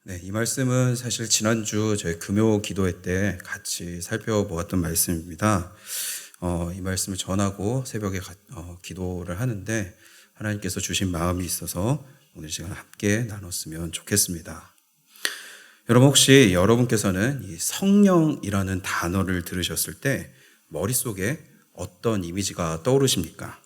네, 이 말씀은 사실 지난주 저희 금요 기도회 때 같이 살펴보았던 말씀입니다. 이 말씀을 전하고 새벽에 기도를 하는데 하나님께서 주신 마음이 있어서 오늘 시간 함께 나눴으면 좋겠습니다. 여러분 혹시 여러분께서는 이 성령이라는 단어를 들으셨을 때 머릿속에 어떤 이미지가 떠오르십니까?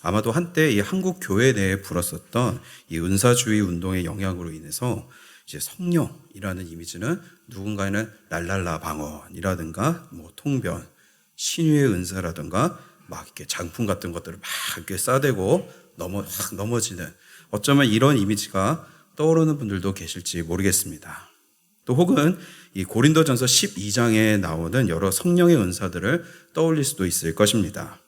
아마도 한때 이 한국 교회 내에 불었었던 이 은사주의 운동의 영향으로 인해서 이제 성령이라는 이미지는 누군가는 날랄라 방언이라든가 통변, 신유의 은사라든가 막 이렇게 장품 같은 것들을 막 이렇게 싸대고 확 넘어지는 어쩌면 이런 이미지가 떠오르는 분들도 계실지 모르겠습니다. 또 혹은 이 고린도전서 12장에 나오는 여러 성령의 은사들을 떠올릴 수도 있을 것입니다.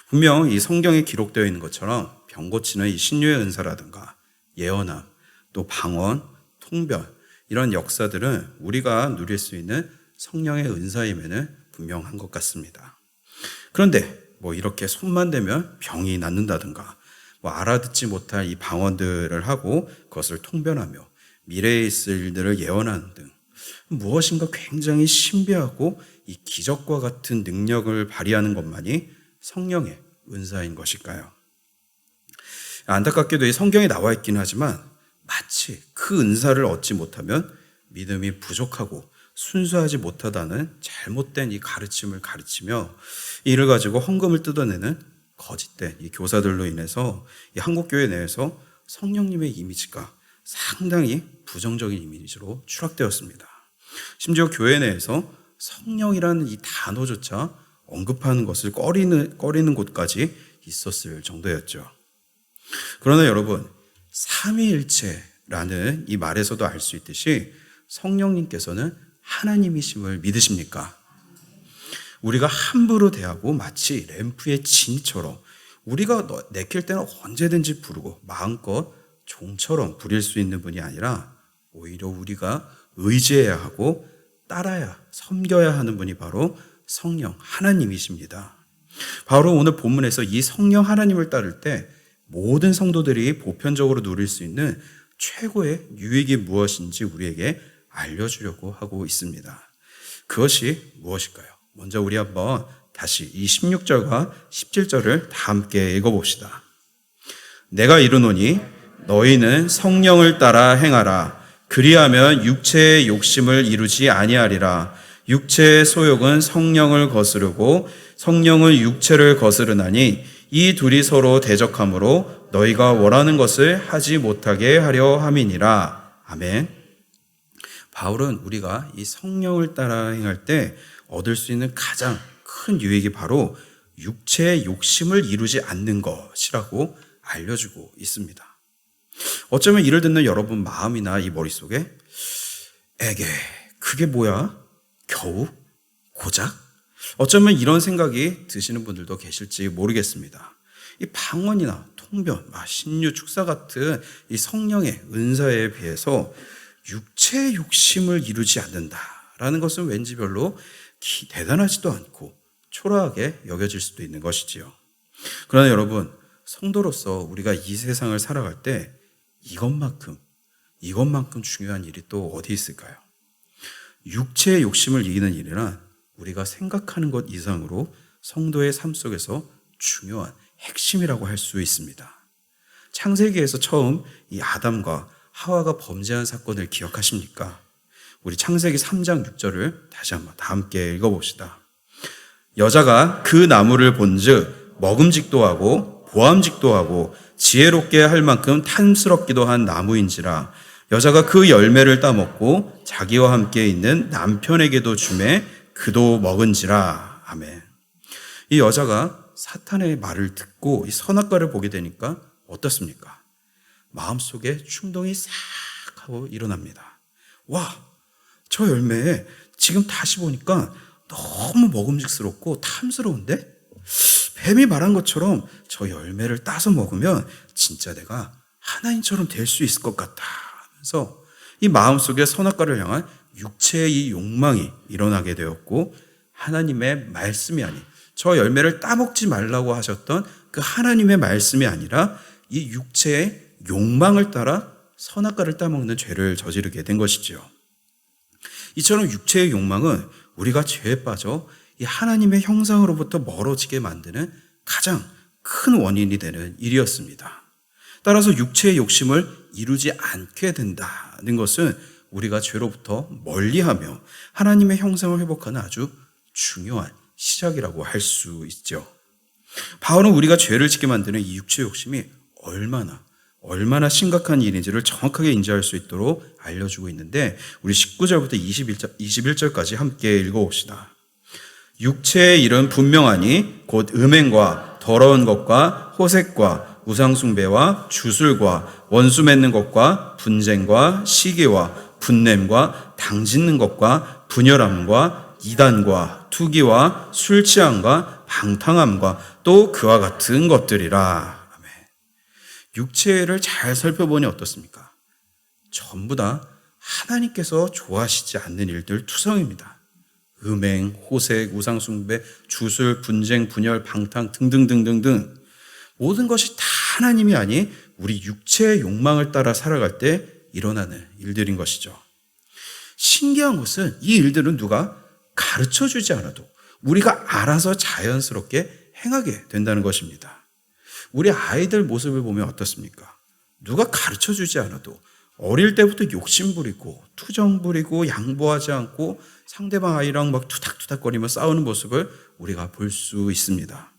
분명 이 성경에 기록되어 있는 것처럼 병 고치는 이 신유의 은사라든가 예언함, 또 방언, 통변 이런 역사들은 우리가 누릴 수 있는 성령의 은사임에는 분명한 것 같습니다. 그런데 이렇게 손만 대면 병이 낫는다든가 알아듣지 못할 이 방언들을 하고 그것을 통변하며 미래에 있을 일들을 예언하는 등 무엇인가 굉장히 신비하고 이 기적과 같은 능력을 발휘하는 것만이 성령의 은사인 것일까요? 안타깝게도 이 성경에 나와 있긴 하지만 마치 그 은사를 얻지 못하면 믿음이 부족하고 순수하지 못하다는 잘못된 이 가르침을 가르치며 이를 가지고 헌금을 뜯어내는 거짓된 이 교사들로 인해서 이 한국교회 내에서 성령님의 이미지가 상당히 부정적인 이미지로 추락되었습니다. 심지어 교회 내에서 성령이라는 이 단어조차 언급하는 것을 꺼리는 곳까지 있었을 정도였죠. 그러나 여러분, 삼위일체라는 이 말에서도 알 수 있듯이 성령님께서는 하나님이심을 믿으십니까? 우리가 함부로 대하고 마치 램프의 진처럼 우리가 내킬 때는 언제든지 부르고 마음껏 종처럼 부릴 수 있는 분이 아니라 오히려 우리가 의지해야 하고 따라야 섬겨야 하는 분이 바로 성령 하나님이십니다. 바로 오늘 본문에서 이 성령 하나님을 따를 때 모든 성도들이 보편적으로 누릴 수 있는 최고의 유익이 무엇인지 우리에게 알려주려고 하고 있습니다. 그것이 무엇일까요? 먼저 우리 한번 다시 이 16절과 17절을 다 함께 읽어봅시다. 내가 이르노니 너희는 성령을 따라 행하라. 그리하면 육체의 욕심을 이루지 아니하리라. 육체의 소욕은 성령을 거스르고 성령은 육체를 거스르나니 이 둘이 서로 대적하므로 너희가 원하는 것을 하지 못하게 하려 함이니라. 아멘. 바울은 우리가 이 성령을 따라 행할 때 얻을 수 있는 가장 큰 유익이 바로 육체의 욕심을 이루지 않는 것이라고 알려주고 있습니다. 어쩌면 이를 듣는 여러분 마음이나 이 머릿속에 그게 뭐야? 겨우? 고작? 어쩌면 이런 생각이 드시는 분들도 계실지 모르겠습니다. 이 방언이나 통변, 신유, 축사 같은 이 성령의 은사에 비해서 육체의 욕심을 이루지 않는다라는 것은 왠지 별로 대단하지도 않고 초라하게 여겨질 수도 있는 것이지요. 그러나 여러분, 성도로서 우리가 이 세상을 살아갈 때 이것만큼 중요한 일이 또 어디 있을까요? 육체의 욕심을 이기는 일이란 우리가 생각하는 것 이상으로 성도의 삶 속에서 중요한 핵심이라고 할 수 있습니다. 창세기에서 처음 이 아담과 하와가 범죄한 사건을 기억하십니까? 우리 창세기 3장 6절을 다시 한번 다 함께 읽어봅시다. 여자가 그 나무를 본즉 먹음직도 하고 보암직도 하고 지혜롭게 할 만큼 탐스럽기도 한 나무인지라. 여자가 그 열매를 따먹고 자기와 함께 있는 남편에게도 주매 그도 먹은지라. 아멘. 이 여자가 사탄의 말을 듣고 이 선악과를 보게 되니까 어떻습니까? 마음속에 충동이 싹 하고 일어납니다. 저 열매 지금 다시 보니까 너무 먹음직스럽고 탐스러운데? 뱀이 말한 것처럼 저 열매를 따서 먹으면 진짜 내가 하나님처럼 될 수 있을 것 같다 하면서 이 마음속에 선악과를 향한 육체의 이 욕망이 일어나게 되었고, 하나님의 말씀이 아닌 저 열매를 따먹지 말라고 하셨던 그 하나님의 말씀이 아니라 이 육체의 욕망을 따라 선악과를 따먹는 죄를 저지르게 된 것이지요. 이처럼 육체의 욕망은 우리가 죄에 빠져 이 하나님의 형상으로부터 멀어지게 만드는 가장 큰 원인이 되는 일이었습니다. 따라서 육체의 욕심을 이루지 않게 된다는 것은 우리가 죄로부터 멀리하며 하나님의 형상을 회복하는 아주 중요한 시작이라고 할 수 있죠. 바울은 우리가 죄를 짓게 만드는 이 육체의 욕심이 얼마나 심각한 일인지를 정확하게 인지할 수 있도록 알려주고 있는데 우리 19절부터 21절까지 함께 읽어봅시다. 육체의 일은 분명하니 곧 음행과 더러운 것과 호색과 우상숭배와 주술과 원수 맺는 것과 분쟁과 시기와 분냄과 당짓는 것과 분열함과 이단과 투기와 술 취함과 방탕함과 또 그와 같은 것들이라. 아멘. 육체를 잘 살펴보니 어떻습니까? 전부 다 하나님께서 좋아하시지 않는 일들 투성입니다. 음행, 호색, 우상숭배, 주술, 분쟁, 분열, 방탕 등등등등등 모든 것이 다 하나님이 아닌 우리 육체의 욕망을 따라 살아갈 때 일어나는 일들인 것이죠. 신기한 것은 이 일들은 누가 가르쳐주지 않아도 우리가 알아서 자연스럽게 행하게 된다는 것입니다. 우리 아이들 모습을 보면 어떻습니까? 누가 가르쳐주지 않아도 어릴 때부터 욕심 부리고 투정 부리고 양보하지 않고 상대방 아이랑 막 투닥투닥거리며 싸우는 모습을 우리가 볼 수 있습니다.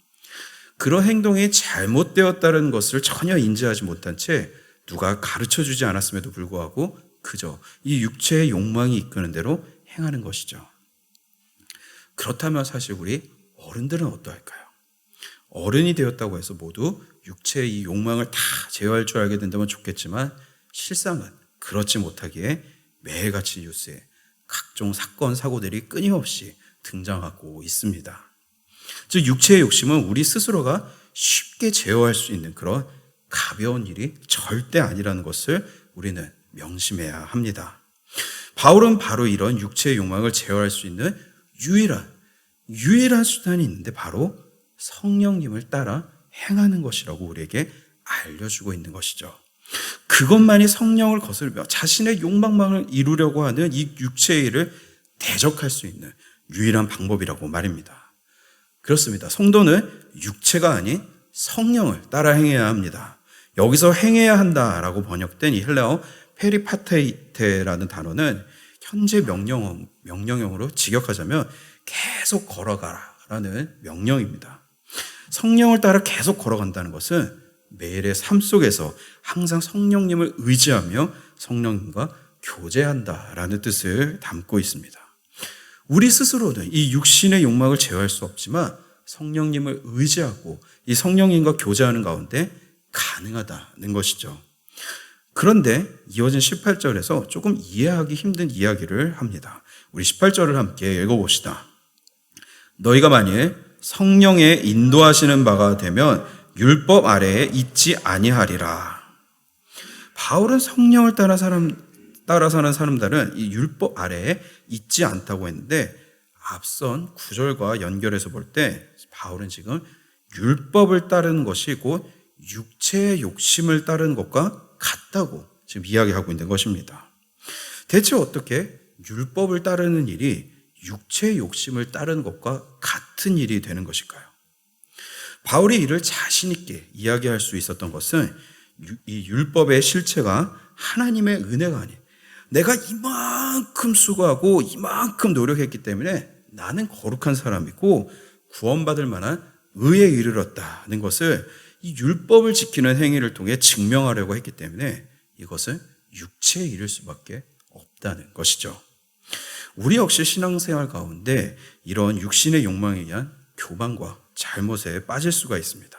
그런 행동이 잘못되었다는 것을 전혀 인지하지 못한 채 누가 가르쳐주지 않았음에도 불구하고 그저 이 육체의 욕망이 이끄는 대로 행하는 것이죠. 그렇다면 사실 우리 어른들은 어떠할까요? 어른이 되었다고 해서 모두 육체의 이 욕망을 다 제어할 줄 알게 된다면 좋겠지만 실상은 그렇지 못하기에 매일같이 뉴스에 각종 사건, 사고들이 끊임없이 등장하고 있습니다. 즉 육체의 욕심은 우리 스스로가 쉽게 제어할 수 있는 그런 가벼운 일이 절대 아니라는 것을 우리는 명심해야 합니다. 바울은 바로 이런 육체의 욕망을 제어할 수 있는 유일한 수단이 있는데 바로 성령님을 따라 행하는 것이라고 우리에게 알려주고 있는 것이죠. 그것만이 성령을 거스르며 자신의 욕망만을 이루려고 하는 이 육체의 일을 대적할 수 있는 유일한 방법이라고 말입니다. 그렇습니다. 성도는 육체가 아닌 성령을 따라 행해야 합니다. 여기서 행해야 한다라고 번역된 이 헬라어 페리파테이테라는 단어는 현재 명령형으로 직역하자면 계속 걸어가라라는 명령입니다. 성령을 따라 계속 걸어간다는 것은 매일의 삶 속에서 항상 성령님을 의지하며 성령님과 교제한다라는 뜻을 담고 있습니다. 우리 스스로는 이 육신의 욕망을 제어할 수 없지만 성령님을 의지하고 이 성령님과 교제하는 가운데 가능하다는 것이죠. 그런데 이어진 18절에서 조금 이해하기 힘든 이야기를 합니다. 우리 18절을 함께 읽어봅시다. 너희가 만일 성령의 인도하시는 바가 되면 율법 아래에 있지 아니하리라. 바울은 성령을 따라 사는 사람들은 이 율법 아래에 있지 않다고 했는데 앞선 9절과 연결해서 볼 때 바울은 지금 율법을 따르는 것이 곧 육체의 욕심을 따르는 것과 같다고 지금 이야기하고 있는 것입니다. 대체 어떻게 율법을 따르는 일이 육체의 욕심을 따르는 것과 같은 일이 되는 것일까요? 바울이 이를 자신 있게 이야기할 수 있었던 것은 이 율법의 실체가 하나님의 은혜가 아닌 내가 이만큼 수고하고 이만큼 노력했기 때문에 나는 거룩한 사람이고 구원받을 만한 의에 이르렀다는 것을 이 율법을 지키는 행위를 통해 증명하려고 했기 때문에 이것은 육체의 일일 수밖에 없다는 것이죠. 우리 역시 신앙생활 가운데 이런 육신의 욕망에 의한 교만과 잘못에 빠질 수가 있습니다.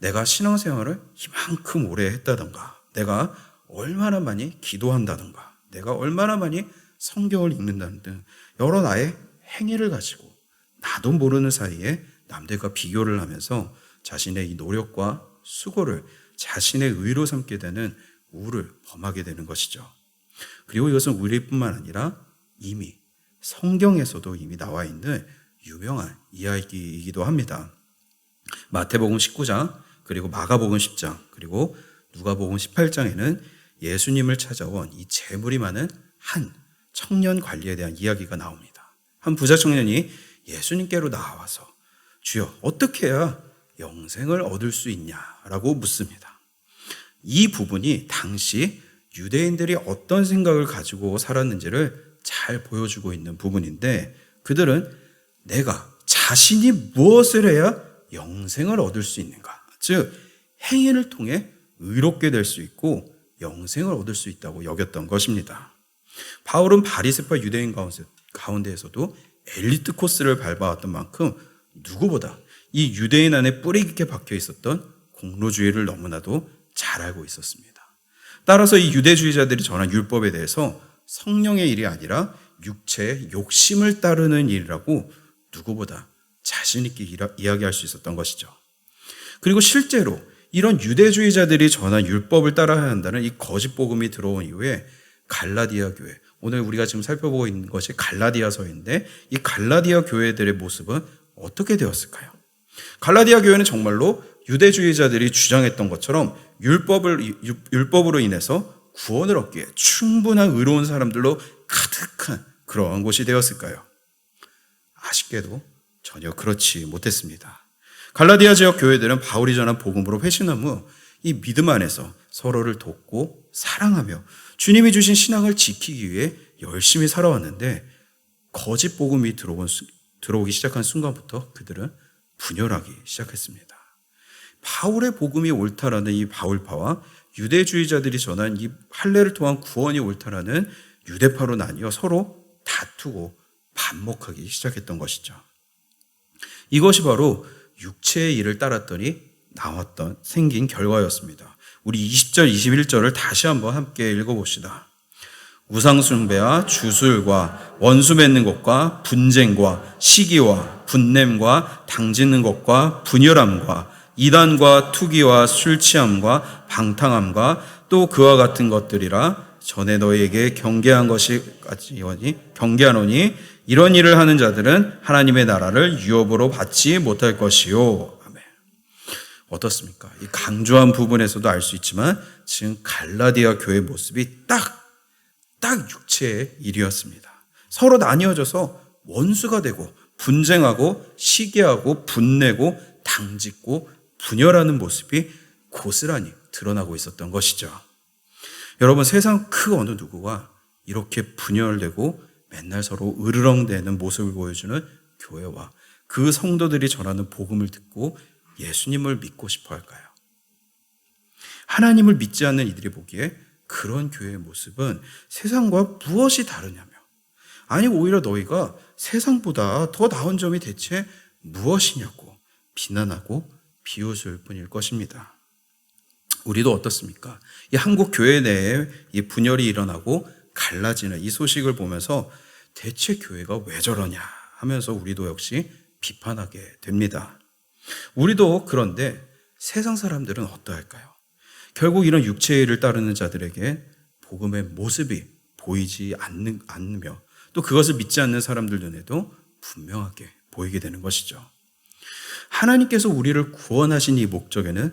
내가 신앙생활을 이만큼 오래 했다던가, 내가 얼마나 많이 기도한다던가, 내가 얼마나 많이 성경을 읽는다는 등 여러 나의 행위를 가지고 나도 모르는 사이에 남들과 비교를 하면서 자신의 이 노력과 수고를 자신의 의로 삼게 되는 우를 범하게 되는 것이죠. 그리고 이것은 우리뿐만 아니라 이미 성경에서도 이미 나와 있는 유명한 이야기이기도 합니다. 마태복음 19장, 그리고 마가복음 10장, 그리고 누가복음 18장에는 예수님을 찾아온 이 재물이 많은 한 청년 관리에 대한 이야기가 나옵니다. 한 부자 청년이 예수님께로 나와서 주여 어떻게 해야 영생을 얻을 수 있냐라고 묻습니다. 이 부분이 당시 유대인들이 어떤 생각을 가지고 살았는지를 잘 보여주고 있는 부분인데, 그들은 내가 자신이 무엇을 해야 영생을 얻을 수 있는가, 즉 행위를 통해 의롭게 될 수 있고 영생을 얻을 수 있다고 여겼던 것입니다. 바울은 바리새파 유대인 가운데에서도 엘리트 코스를 밟아왔던 만큼 누구보다 이 유대인 안에 뿌리 깊게 박혀 있었던 공로주의를 너무나도 잘 알고 있었습니다. 따라서 이 유대주의자들이 전한 율법에 대해서 성령의 일이 아니라 육체의 욕심을 따르는 일이라고 누구보다 자신 있게 이야기할 수 있었던 것이죠. 그리고 실제로 이런 유대주의자들이 전한 율법을 따라야 한다는 이 거짓 복음이 들어온 이후에 갈라디아 교회, 오늘 우리가 지금 살펴보고 있는 것이 갈라디아서인데, 이 갈라디아 교회들의 모습은 어떻게 되었을까요? 갈라디아 교회는 정말로 유대주의자들이 주장했던 것처럼 율법으로 인해서 구원을 얻기에 충분한 의로운 사람들로 가득한 그러한 곳이 되었을까요? 아쉽게도 전혀 그렇지 못했습니다. 갈라디아 지역 교회들은 바울이 전한 복음으로 회신한 후 이 믿음 안에서 서로를 돕고 사랑하며 주님이 주신 신앙을 지키기 위해 열심히 살아왔는데, 거짓 복음이 들어오기 시작한 순간부터 그들은 분열하기 시작했습니다. 바울의 복음이 옳다라는 이 바울파와 유대주의자들이 전한 이 할례를 통한 구원이 옳다라는 유대파로 나뉘어 서로 다투고 반목하기 시작했던 것이죠. 이것이 바로 육체의 일을 따랐더니 생긴 결과였습니다. 우리 20절, 21절을 다시 한번 함께 읽어봅시다. 우상숭배와 주술과 원수 맺는 것과 분쟁과 시기와 분냄과 당짓는 것과 분열함과 이단과 투기와 술취함과 방탕함과 또 그와 같은 것들이라. 전에 너희에게 경계하노니 이런 일을 하는 자들은 하나님의 나라를 유업으로 받지 못할 것이요. 아멘. 어떻습니까? 이 강조한 부분에서도 알 수 있지만 지금 갈라디아 교회의 모습이 딱 육체의 일이었습니다. 서로 나뉘어져서 원수가 되고 분쟁하고 시기하고 분내고 당짓고 분열하는 모습이 고스란히 드러나고 있었던 것이죠. 여러분, 세상 그 어느 누구와 이렇게 분열되고 맨날 서로 으르렁대는 모습을 보여주는 교회와 그 성도들이 전하는 복음을 듣고 예수님을 믿고 싶어 할까요? 하나님을 믿지 않는 이들이 보기에 그런 교회의 모습은 세상과 무엇이 다르냐며, 아니 오히려 너희가 세상보다 더 나은 점이 대체 무엇이냐고 비난하고 비웃을 뿐일 것입니다. 우리도 어떻습니까? 이 한국 교회 내에 이 분열이 일어나고 갈라지는 이 소식을 보면서 대체 교회가 왜 저러냐 하면서 우리도 역시 비판하게 됩니다. 우리도 그런데 세상 사람들은 어떠할까요? 결국 이런 육체의 일을 따르는 자들에게 복음의 모습이 보이지 않으며 또 그것을 믿지 않는 사람들 눈에도 분명하게 보이게 되는 것이죠. 하나님께서 우리를 구원하신 이 목적에는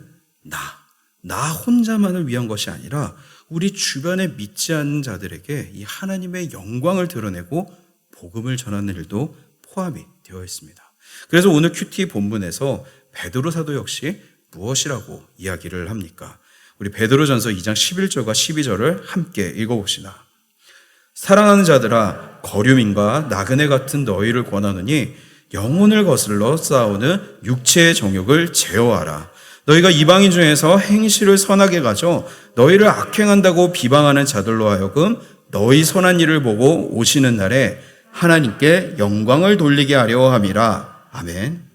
나 혼자만을 위한 것이 아니라 우리 주변에 믿지 않는 자들에게 이 하나님의 영광을 드러내고 복음을 전하는 일도 포함이 되어 있습니다. 그래서 오늘 큐티 본문에서 베드로 사도 역시 무엇이라고 이야기를 합니까? 우리 베드로전서 2장 11절과 12절을 함께 읽어봅시다. 사랑하는 자들아, 거류민과 나그네 같은 너희를 권하노니 영혼을 거슬러 싸우는 육체의 정욕을 제어하라. 너희가 이방인 중에서 행실을 선하게 가져 너희를 악행한다고 비방하는 자들로 하여금 너희 선한 일을 보고 오시는 날에 하나님께 영광을 돌리게 하려 함이라. 아멘.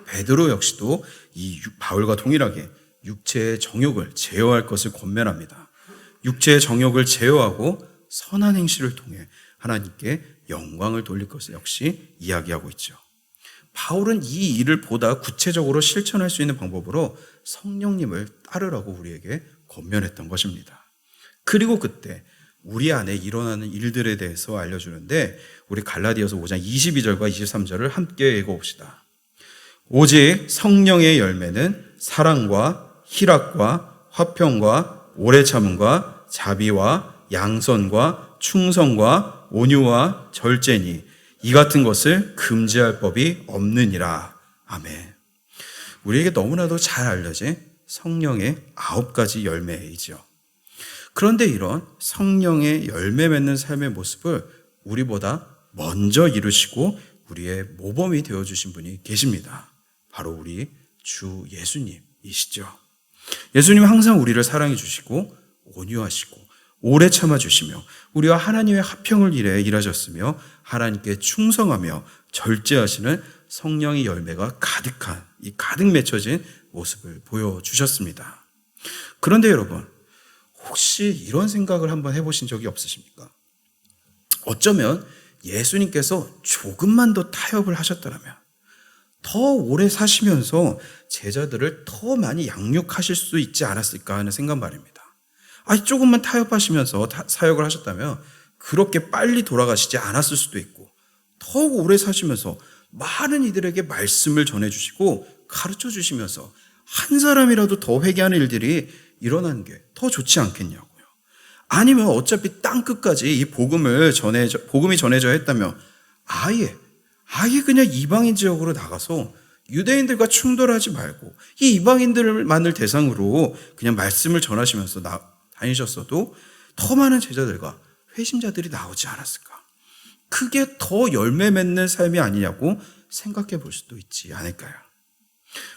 베드로 역시도 이 바울과 동일하게 육체의 정욕을 제어할 것을 권면합니다. 육체의 정욕을 제어하고 선한 행실을 통해 하나님께 영광을 돌릴 것을 역시 이야기하고 있죠. 바울은 이 일을 보다 구체적으로 실천할 수 있는 방법으로 성령님을 따르라고 우리에게 권면했던 것입니다. 그리고 그때 우리 안에 일어나는 일들에 대해서 알려주는데 우리 갈라디아서 5장 22절과 23절을 함께 읽어봅시다. 오직 성령의 열매는 사랑과 희락과 화평과 오래 참음과 자비와 양선과 충성과 온유와 절제니 이 같은 것을 금지할 법이 없느니라. 아멘. 우리에게 너무나도 잘 알려진 성령의 9가지 열매이죠. 그런데 이런 성령의 열매 맺는 삶의 모습을 우리보다 먼저 이루시고 우리의 모범이 되어주신 분이 계십니다. 바로 우리 주 예수님이시죠. 예수님 항상 우리를 사랑해 주시고 온유하시고 오래 참아주시며 우리와 하나님의 화평을 위해 일하셨으며 하나님께 충성하며 절제하시는 성령의 열매가 가득한 이 가득 맺혀진 모습을 보여주셨습니다. 그런데 여러분, 혹시 이런 생각을 한번 해보신 적이 없으십니까? 어쩌면 예수님께서 조금만 더 타협을 하셨더라면 더 오래 사시면서 제자들을 더 많이 양육하실 수 있지 않았을까 하는 생각 말입니다. 조금만 타협하시면서 사역을 하셨다면 그렇게 빨리 돌아가시지 않았을 수도 있고 더욱 오래 사시면서 많은 이들에게 말씀을 전해주시고 가르쳐 주시면서 한 사람이라도 더 회개하는 일들이 일어나는 게 더 좋지 않겠냐고요. 아니면 어차피 땅끝까지 이 복음이 전해져야 했다면 아예 그냥 이방인 지역으로 나가서 유대인들과 충돌하지 말고 이 이방인들만을 대상으로 그냥 말씀을 전하시면서 다니셨어도 더 많은 제자들과 회심자들이 나오지 않았을까. 그게 더 열매 맺는 삶이 아니냐고 생각해 볼 수도 있지 않을까요?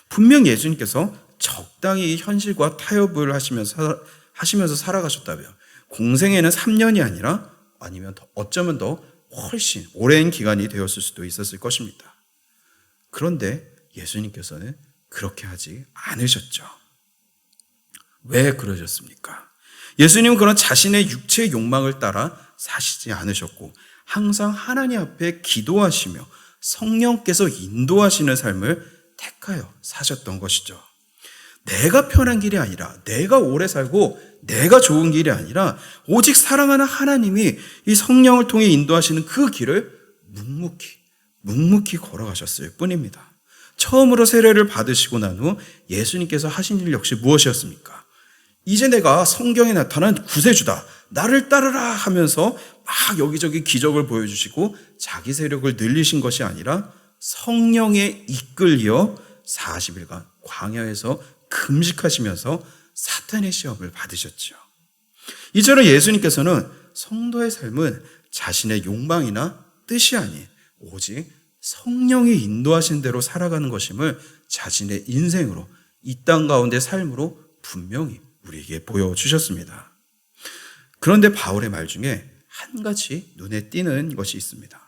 분명 예수님께서 적당히 현실과 타협을 하시면서 살아가셨다면 공생에는 3년이 아니라 아니면 어쩌면 더 훨씬 오랜 기간이 되었을 수도 있었을 것입니다. 그런데 예수님께서는 그렇게 하지 않으셨죠. 왜 그러셨습니까? 예수님은 그런 자신의 육체의 욕망을 따라 사시지 않으셨고 항상 하나님 앞에 기도하시며 성령께서 인도하시는 삶을 택하여 사셨던 것이죠. 내가 편한 길이 아니라 내가 오래 살고 내가 좋은 길이 아니라 오직 사랑하는 하나님이 이 성령을 통해 인도하시는 그 길을 묵묵히 걸어가셨을 뿐입니다. 처음으로 세례를 받으시고 난 후 예수님께서 하신 일 역시 무엇이었습니까? 이제 내가 성경에 나타난 구세주다. 나를 따르라 하면서 막 여기저기 기적을 보여주시고 자기 세력을 늘리신 것이 아니라 성령에 이끌려 40일간 광야에서 금식하시면서 사탄의 시험을 받으셨죠. 이처럼 예수님께서는 성도의 삶은 자신의 욕망이나 뜻이 아닌 오직 성령이 인도하신 대로 살아가는 것임을 자신의 인생으로 이 땅 가운데 삶으로 분명히 우리에게 보여주셨습니다. 그런데 바울의 말 중에 한 가지 눈에 띄는 것이 있습니다.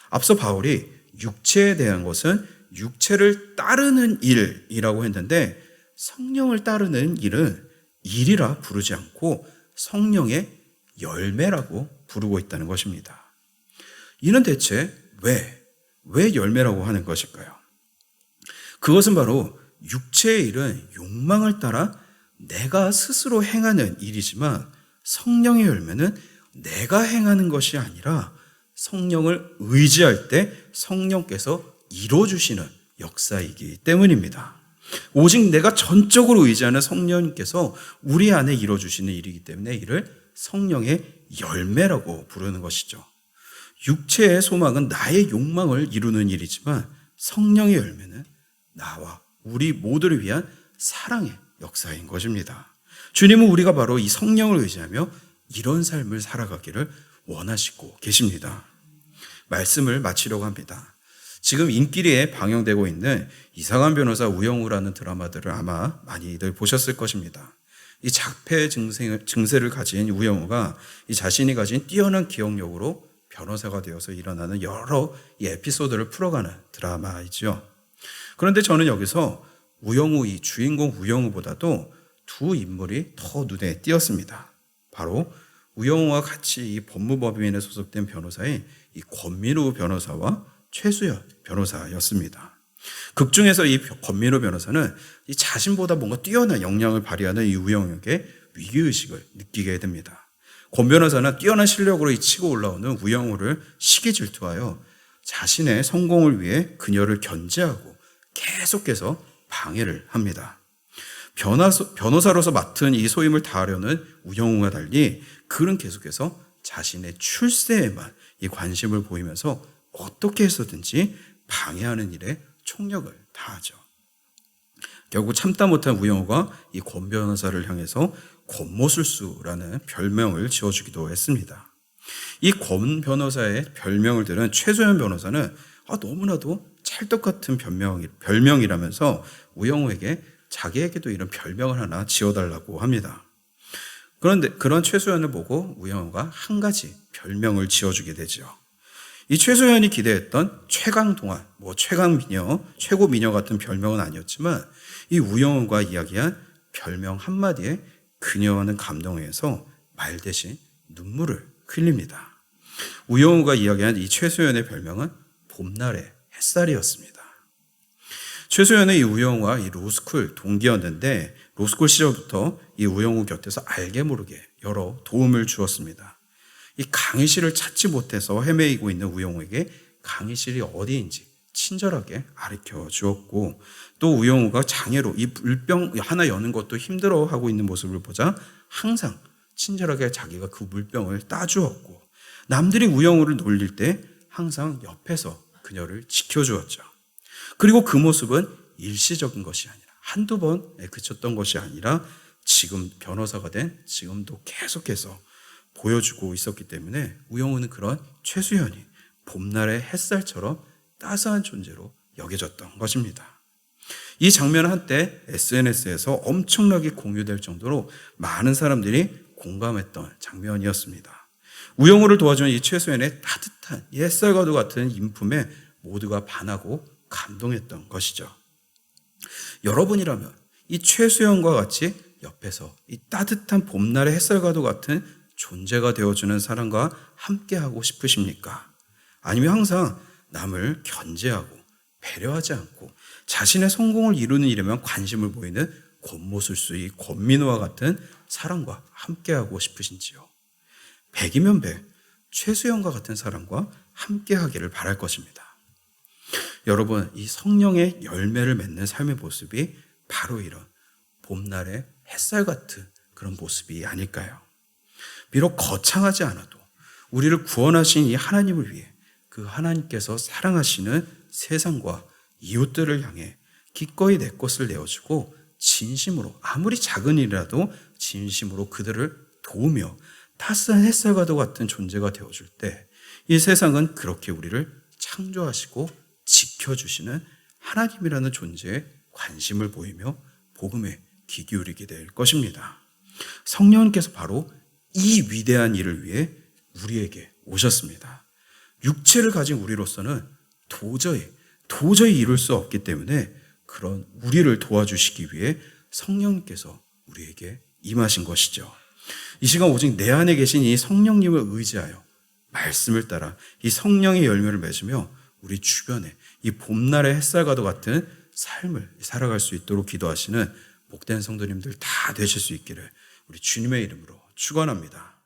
앞서 바울이 육체에 대한 것은 육체를 따르는 일이라고 했는데 성령을 따르는 일은 일이라 부르지 않고 성령의 열매라고 부르고 있다는 것입니다. 이는 대체 왜 열매라고 하는 것일까요? 그것은 바로 육체의 일은 욕망을 따라 내가 스스로 행하는 일이지만 성령의 열매는 내가 행하는 것이 아니라 성령을 의지할 때 성령께서 이루어주시는 역사이기 때문입니다. 오직 내가 전적으로 의지하는 성령님께서 우리 안에 이루어주시는 일이기 때문에 이를 성령의 열매라고 부르는 것이죠. 육체의 소망은 나의 욕망을 이루는 일이지만 성령의 열매는 나와 우리 모두를 위한 사랑의 역사인 것입니다. 주님은 우리가 바로 이 성령을 의지하며 이런 삶을 살아가기를 원하시고 계십니다. 말씀을 마치려고 합니다. 지금 인기리에 방영되고 있는 이상한 변호사 우영우라는 드라마들을 아마 많이들 보셨을 것입니다. 이 자폐 증세를 가진 우영우가 이 자신이 가진 뛰어난 기억력으로 변호사가 되어서 일어나는 여러 이 에피소드를 풀어가는 드라마이죠. 그런데 저는 여기서 이 주인공 우영우보다도 두 인물이 더 눈에 띄었습니다. 바로 우영우와 같이 이 법무법인에 소속된 변호사인 이 권민우 변호사와 최수연 변호사였습니다. 극 중에서 이 권민우 변호사는 이 자신보다 뭔가 뛰어난 역량을 발휘하는 이 우영우에게 위기의식을 느끼게 됩니다. 권 변호사는 뛰어난 실력으로 치고 올라오는 우영우를 시기 질투하여 자신의 성공을 위해 그녀를 견제하고 계속해서 방해를 합니다. 변호사로서 맡은 이 소임을 다하려는 우영우와 달리 그는 계속해서 자신의 출세에만 이 관심을 보이면서 어떻게 해서든지 방해하는 일에 총력을 다하죠. 결국 참다 못한 우영우가 이 권 변호사를 향해서 권모술수라는 별명을 지어주기도 했습니다. 이 권 변호사의 별명을 들은 최소연 변호사는 너무나도 찰떡같은 별명이라면서 우영우에게 자기에게도 이런 별명을 하나 지어달라고 합니다. 그런데 그런 최소연을 보고 우영우가 한 가지 별명을 지어주게 되죠. 이 최소연이 기대했던 최강동안, 최강미녀, 최고미녀 같은 별명은 아니었지만 이 우영우가 이야기한 별명 한마디에 그녀는 감동해서 말 대신 눈물을 흘립니다. 우영우가 이야기한 이 최소연의 별명은 봄날의 햇살이었습니다. 최소연은 이 우영우와 이 로스쿨 동기였는데 로스쿨 시절부터 이 우영우 곁에서 알게 모르게 여러 도움을 주었습니다. 이 강의실을 찾지 못해서 헤매이고 있는 우영우에게 강의실이 어디인지 친절하게 가르쳐 주었고, 또 우영우가 장애로 이 물병 하나 여는 것도 힘들어하고 있는 모습을 보자 항상 친절하게 자기가 그 물병을 따주었고, 남들이 우영우를 놀릴 때 항상 옆에서 그녀를 지켜주었죠. 그리고 그 모습은 일시적인 것이 아니라 한두 번에 그쳤던 것이 아니라 지금 변호사가 된 지금도 계속해서 보여주고 있었기 때문에 우영우는 그런 최수연이 봄날의 햇살처럼 따스한 존재로 여겨졌던 것입니다. 이 장면은 한때 SNS에서 엄청나게 공유될 정도로 많은 사람들이 공감했던 장면이었습니다. 우영우를 도와준 이 최수연의 따뜻한 햇살과도 같은 인품에 모두가 반하고 감동했던 것이죠. 여러분이라면 이 최수연과 같이 옆에서 이 따뜻한 봄날의 햇살과도 같은 존재가 되어주는 사람과 함께하고 싶으십니까? 아니면 항상 남을 견제하고 배려하지 않고 자신의 성공을 이루는 일에만 관심을 보이는 권모술수의 권민호와 같은 사람과 함께하고 싶으신지요? 100이면 100, 최수연과 같은 사람과 함께하기를 바랄 것입니다. 여러분, 이 성령의 열매를 맺는 삶의 모습이 바로 이런 봄날의 햇살 같은 그런 모습이 아닐까요? 비록 거창하지 않아도 우리를 구원하신 이 하나님을 위해 그 하나님께서 사랑하시는 세상과 이웃들을 향해 기꺼이 내 것을 내어주고 진심으로, 아무리 작은 일이라도 진심으로 그들을 도우며 따스한 햇살과도 같은 존재가 되어줄 때 이 세상은 그렇게 우리를 창조하시고 지켜주시는 하나님이라는 존재에 관심을 보이며 복음에 귀 기울이게 될 것입니다. 성령님께서 바로 이 위대한 일을 위해 우리에게 오셨습니다. 육체를 가진 우리로서는 도저히 이룰 수 없기 때문에 그런 우리를 도와주시기 위해 성령님께서 우리에게 임하신 것이죠. 이 시간 오직 내 안에 계신 이 성령님을 의지하여 말씀을 따라 이 성령의 열매를 맺으며 우리 주변에 이 봄날의 햇살과도 같은 삶을 살아갈 수 있도록 기도하시는 복된 성도님들 다 되실 수 있기를 우리 주님의 이름으로 축원합니다.